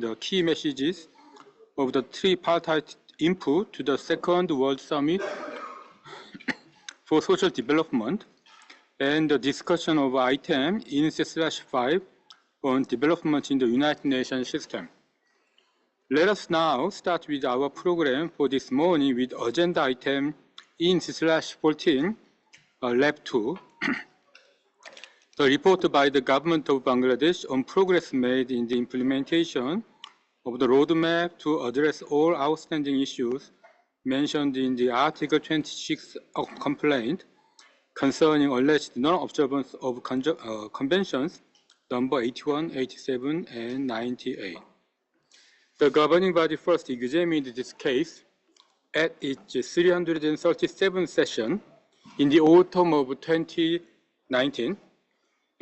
the key messages of the tripartite input to the Second World Summit for Social Development and the discussion of item INC/5 on development in the United Nations system. Let us now start with our program for this morning with agenda item INC/14, Lab 2. The report by the government of Bangladesh on progress made in the implementation of the roadmap to address all outstanding issues mentioned in the Article 26 of complaint concerning alleged non-observance of conventions number 81, 87, and 98. The governing body first examined this case at its 337th session in the autumn of 2019.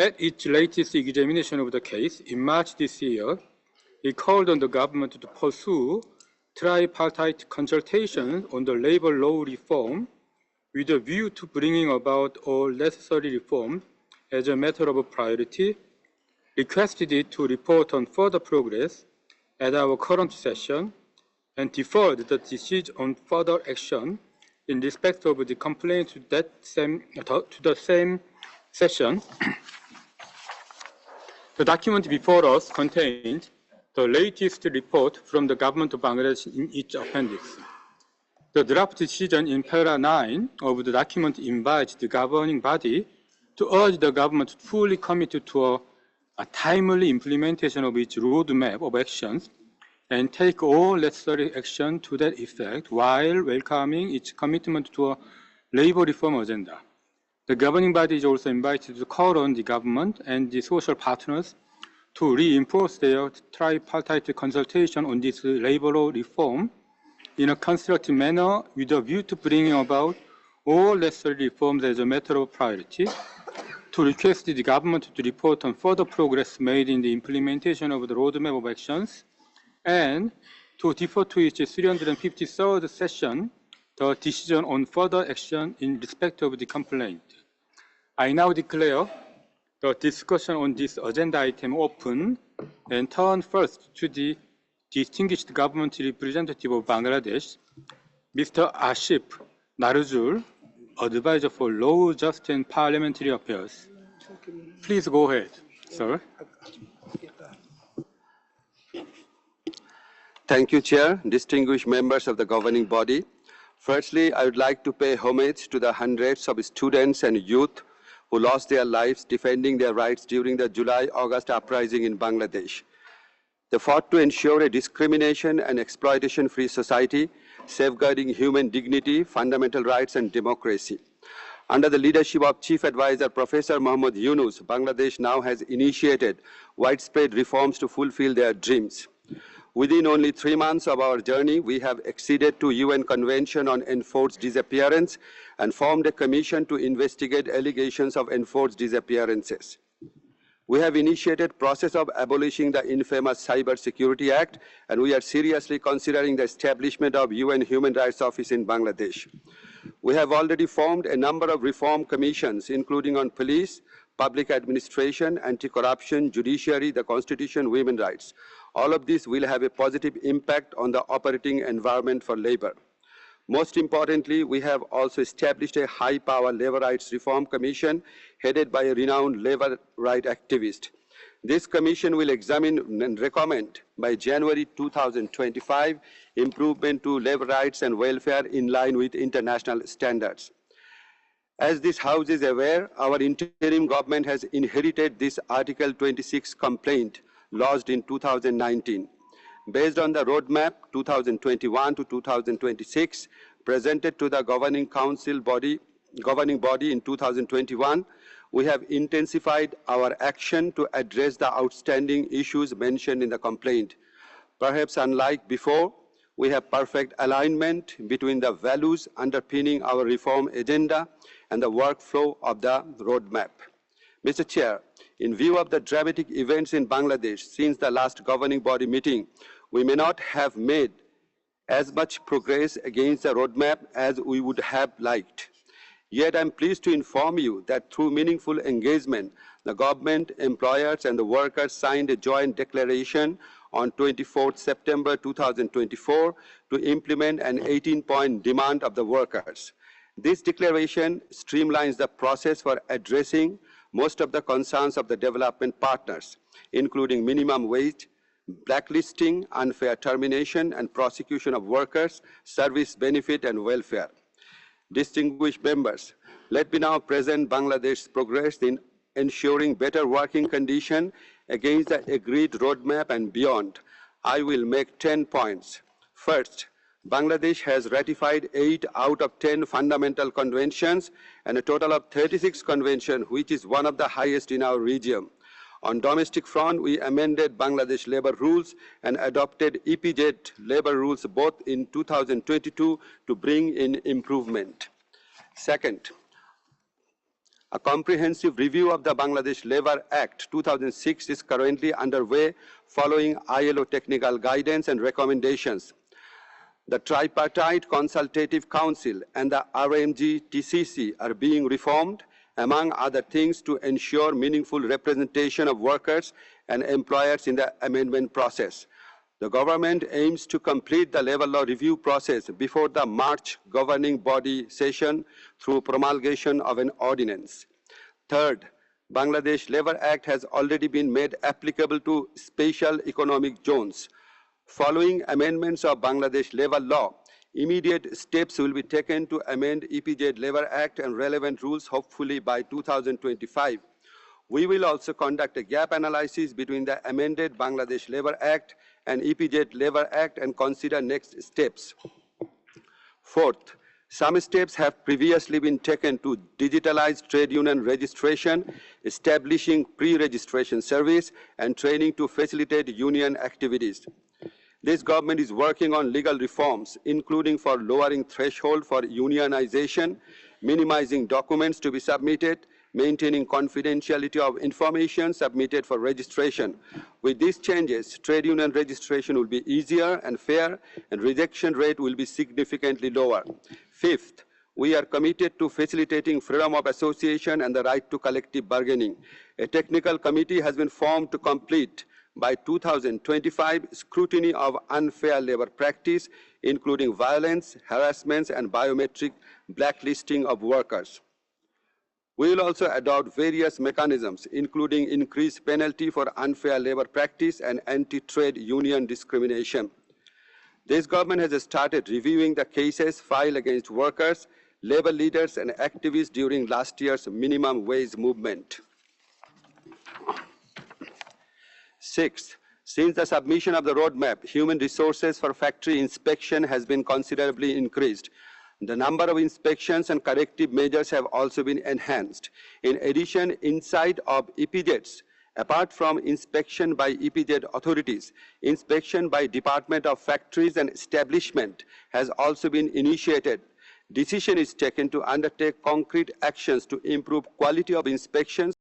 At its latest examination of the case in March this year, it called on the government to pursue tripartite consultations on the labor law reform with a view to bringing about all necessary reforms as a matter of priority, requested it to report on further progress at our current session, and deferred the decision on further action in respect of the complaint to the same session. The document before us contains the latest report from the government of Bangladesh in each appendix. The draft decision in paragraph 9 of the document invites the governing body to urge the government to fully commit to a timely implementation of its roadmap of actions and take all necessary action to that effect while welcoming its commitment to a labor reform agenda. The governing body is also invited to call on the government and the social partners to reinforce their tripartite consultation on this labor law reform in a constructive manner with a view to bringing about all necessary reforms as a matter of priority, to request the government to report on further progress made in the implementation of the roadmap of actions, and to defer to its 353rd session the decision on further action in respect of the complaint. I now declare the discussion on this agenda item open and turn first to the distinguished government representative of Bangladesh, Mr. Ashif Naruzul, Advisor for Law, Justice and Parliamentary Affairs. Please go ahead, sir. Thank you, Chair, distinguished members of the governing body. Firstly, I would like to pay homage to the hundreds of students and youth who lost their lives defending their rights during the July-August uprising in Bangladesh. They fought to ensure a discrimination and exploitation-free society, safeguarding human dignity, fundamental rights, and democracy. Under the leadership of Chief Advisor Professor Muhammad Yunus, Bangladesh now has initiated widespread reforms to fulfill their dreams. Within only 3 months of our journey, we have acceded to UN Convention on Enforced Disappearance and formed a commission to investigate allegations of enforced disappearances. We have initiated process of abolishing the infamous Cyber Security Act, and we are seriously considering the establishment of UN Human Rights Office in Bangladesh. We have already formed a number of reform commissions, including on police, public administration, anti-corruption, judiciary, the constitution, women's rights. All of this will have a positive impact on the operating environment for labor. Most importantly, we have also established a high-power labor rights reform commission headed by a renowned labor rights activist. This commission will examine and recommend by January 2025 improvement to labor rights and welfare in line with international standards. As this House is aware, our interim government has inherited this Article 26 complaint lodged in 2019. Based on the roadmap 2021 to 2026 presented to the governing body in 2021, we have intensified our action to address the outstanding issues mentioned in the complaint. Perhaps unlike before, we have perfect alignment between the values underpinning our reform agenda and the workflow of the roadmap. Mr. Chair, in view of the dramatic events in Bangladesh since the last governing body meeting, we may not have made as much progress against the roadmap as we would have liked. Yet I am pleased to inform you that through meaningful engagement, the government, employers, and the workers signed a joint declaration on 24 September 2024 to implement an 18-point demand of the workers. This declaration streamlines the process for addressing most of the concerns of the development partners, including minimum wage, blacklisting, unfair termination, and prosecution of workers, service benefit, and welfare. Distinguished members, let me now present Bangladesh's progress in ensuring better working conditions against the agreed roadmap and beyond. I will make 10 points. First, Bangladesh has ratified 8 out of 10 fundamental conventions and a total of 36 conventions, which is one of the highest in our region. On domestic front, we amended Bangladesh labor rules and adopted EPZ labor rules both in 2022 to bring in improvement. Second, a comprehensive review of the Bangladesh Labor Act 2006 is currently underway following ILO technical guidance and recommendations. The Tripartite Consultative Council and the RMG-TCC are being reformed, among other things, to ensure meaningful representation of workers and employers in the amendment process. The government aims to complete the labor law review process before the March governing body session through promulgation of an ordinance. Third, Bangladesh Labor Act has already been made applicable to special economic zones. Following amendments of Bangladesh labor law, immediate steps will be taken to amend EPZ Labor Act and relevant rules, hopefully by 2025. We will also conduct a gap analysis between the amended Bangladesh Labor Act and EPZ Labor Act and consider next steps. Fourth, some steps have previously been taken to digitalize trade union registration, establishing pre-registration service, and training to facilitate union activities. This government is working on legal reforms, including for lowering threshold for unionization, minimizing documents to be submitted, maintaining confidentiality of information submitted for registration. With these changes, trade union registration will be easier and fair, and rejection rate will be significantly lower. Fifth, we are committed to facilitating freedom of association and the right to collective bargaining. A technical committee has been formed to complete by 2025 scrutiny of unfair labor practice, including violence, harassments, and biometric blacklisting of workers. We will also adopt various mechanisms, including increased penalty for unfair labor practice and anti-trade union discrimination. This government has started reviewing the cases filed against workers, labor leaders, and activists during last year's minimum wage movement. Sixth, since the submission of the roadmap, human resources for factory inspection has been considerably increased. The number of inspections and corrective measures have also been enhanced. In addition, inside of EPZs, apart from inspection by EPZ authorities, inspection by Department of Factories and Establishment has also been initiated. Decision is taken to undertake concrete actions to improve quality of inspections